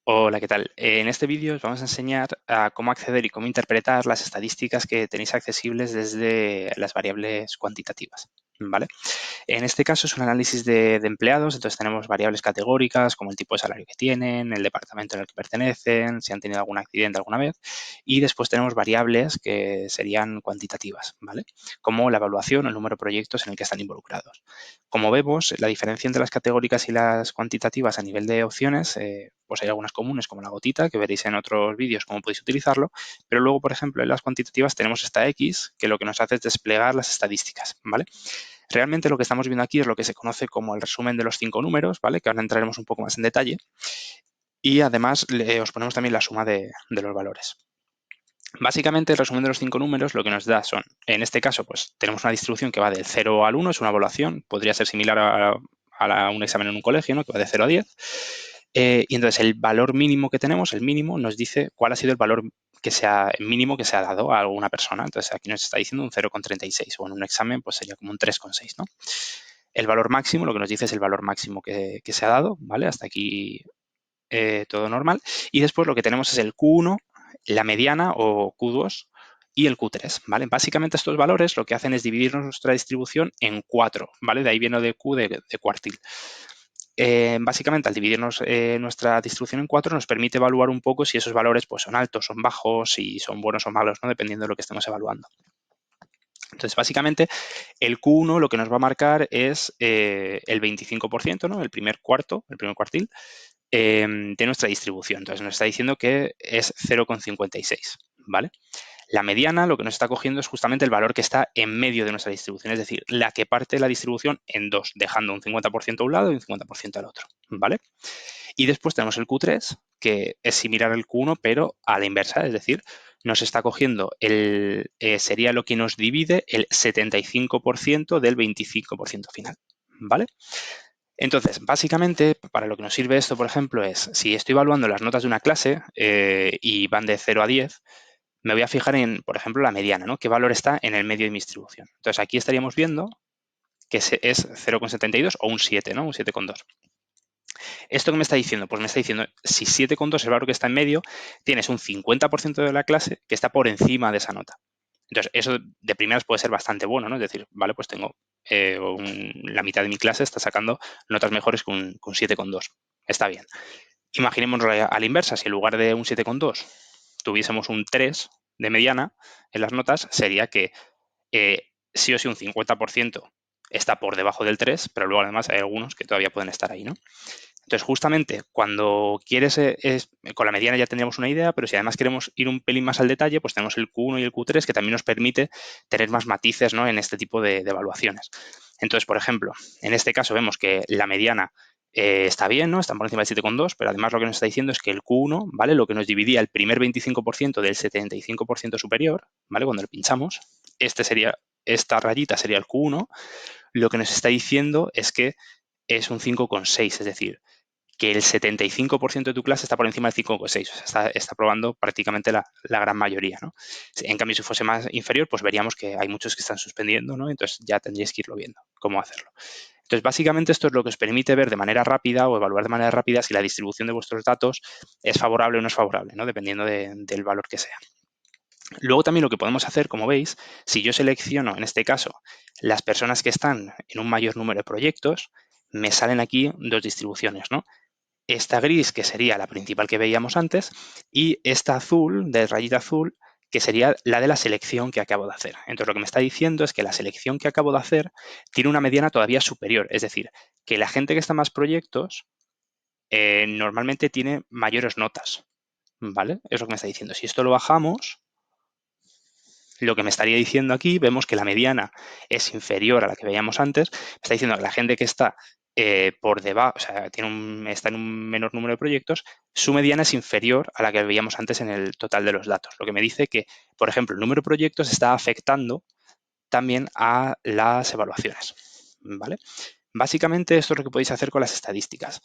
Hola, ¿qué tal? En este vídeo os vamos a enseñar a cómo acceder y cómo interpretar las estadísticas que tenéis accesibles desde las variables cuantitativas, ¿vale? En este caso es un análisis de empleados, entonces tenemos variables categóricas como el tipo de salario que tienen, el departamento en el que pertenecen, si han tenido algún accidente alguna vez, y después tenemos variables que serían cuantitativas, ¿vale? Como la evaluación o el número de proyectos en el que están involucrados. Como vemos, la diferencia entre las categóricas y las cuantitativas a nivel de opciones, pues hay algunas comunes como la gotita, que veréis en otros vídeos cómo podéis utilizarlo, pero luego, por ejemplo, en las cuantitativas tenemos esta X, que lo que nos hace es desplegar las estadísticas, ¿vale? Realmente lo que estamos viendo aquí es lo que se conoce como el resumen de los 5 números, ¿vale? Que ahora entraremos un poco más en detalle. Y además os ponemos también la suma de los valores. Básicamente, el resumen de los 5 números lo que nos da son, en este caso, pues tenemos una distribución que va del 0 al 1, es una evaluación, podría ser similar a un examen en un colegio, ¿no? Que va de 0 a 10. Y entonces el valor mínimo que tenemos, el mínimo, nos dice cuál ha sido el valor mínimo que se ha dado a alguna persona. Entonces aquí nos está diciendo un 0,36 o en un examen pues sería como un 3,6, ¿no? El valor máximo, lo que nos dice es el valor máximo que se ha dado, ¿vale? Hasta aquí todo normal. Y después lo que tenemos es el Q1, la mediana o Q2 y el Q3, ¿vale? Básicamente estos valores lo que hacen es dividir nuestra distribución en 4, ¿vale? De ahí viene de Q de cuartil. Básicamente, al dividirnos nuestra distribución en 4 nos permite evaluar un poco si esos valores pues, son altos, son bajos, si son buenos o malos, ¿no? Dependiendo de lo que estemos evaluando. Entonces, básicamente, el Q1 lo que nos va a marcar es el 25%, ¿no? El primer cuartil, de nuestra distribución. Entonces, nos está diciendo que es 0,56, ¿vale? La mediana lo que nos está cogiendo es justamente el valor que está en medio de nuestra distribución, es decir, la que parte la distribución en dos, dejando un 50% a un lado y un 50% al otro, ¿vale? Y después tenemos el Q3, que es similar al Q1, pero a la inversa, es decir, nos está cogiendo sería lo que nos divide el 75% del 25% final, ¿vale? Entonces, básicamente, para lo que nos sirve esto, por ejemplo, es si estoy evaluando las notas de una clase y van de 0 a 10, me voy a fijar en, por ejemplo, la mediana, ¿no? ¿Qué valor está en el medio de mi distribución? Entonces, aquí estaríamos viendo que es 0,72 o un 7, ¿no? Un 7,2. ¿Esto qué me está diciendo? Pues me está diciendo, si 7,2 es el valor que está en medio, tienes un 50% de la clase que está por encima de esa nota. Entonces, eso de primeras puede ser bastante bueno, ¿no? Es decir, vale, pues tengo la mitad de mi clase está sacando notas mejores que un 7,2. Está bien. Imaginémonos a la inversa, si en lugar de un 7,2 tuviésemos un 3 de mediana en las notas, sería que sí o sí un 50% está por debajo del 3, pero luego además hay algunos que todavía pueden estar ahí, ¿no? Entonces, justamente cuando quieres, con la mediana ya tendríamos una idea, pero si además queremos ir un pelín más al detalle, pues tenemos el Q1 y el Q3 que también nos permite tener más matices, ¿no? En este tipo de evaluaciones. Entonces, por ejemplo, en este caso vemos que la mediana está bien, ¿no? Está por encima del 7,2, pero además lo que nos está diciendo es que el Q1, ¿vale? Lo que nos dividía el primer 25% del 75% superior, ¿vale? Cuando lo pinchamos, esta rayita sería el Q1, lo que nos está diciendo es que es un 5,6, es decir, que el 75% de tu clase está por encima del 5,6, o sea, está probando prácticamente la gran mayoría, ¿no? En cambio, si fuese más inferior, pues veríamos que hay muchos que están suspendiendo, ¿no? Entonces ya tendríais que irlo viendo, cómo hacerlo. Entonces, básicamente esto es lo que os permite ver de manera rápida o evaluar de manera rápida si la distribución de vuestros datos es favorable o no es favorable, ¿no? Dependiendo del valor que sea. Luego también lo que podemos hacer, como veis, si yo selecciono, en este caso, las personas que están en un mayor número de proyectos, me salen aquí dos distribuciones, ¿no? Esta gris, que sería la principal que veíamos antes, y esta azul, de rayita azul, que sería la de la selección que acabo de hacer. Entonces, lo que me está diciendo es que la selección que acabo de hacer tiene una mediana todavía superior, es decir, que la gente que está en más proyectos normalmente tiene mayores notas, ¿vale? Es lo que me está diciendo. Si esto lo bajamos, lo que me estaría diciendo aquí, vemos que la mediana es inferior a la que veíamos antes. Me está diciendo que la gente que está por debajo, o sea, está en un menor número de proyectos, su mediana es inferior a la que veíamos antes en el total de los datos. Lo que me dice que, por ejemplo, el número de proyectos está afectando también a las evaluaciones, ¿vale? Básicamente esto es lo que podéis hacer con las estadísticas.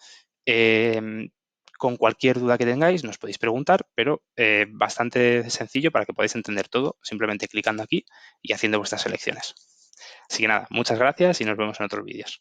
Con cualquier duda que tengáis nos podéis preguntar, pero bastante sencillo para que podáis entender todo, simplemente clicando aquí y haciendo vuestras selecciones. Así que nada, muchas gracias y nos vemos en otros vídeos.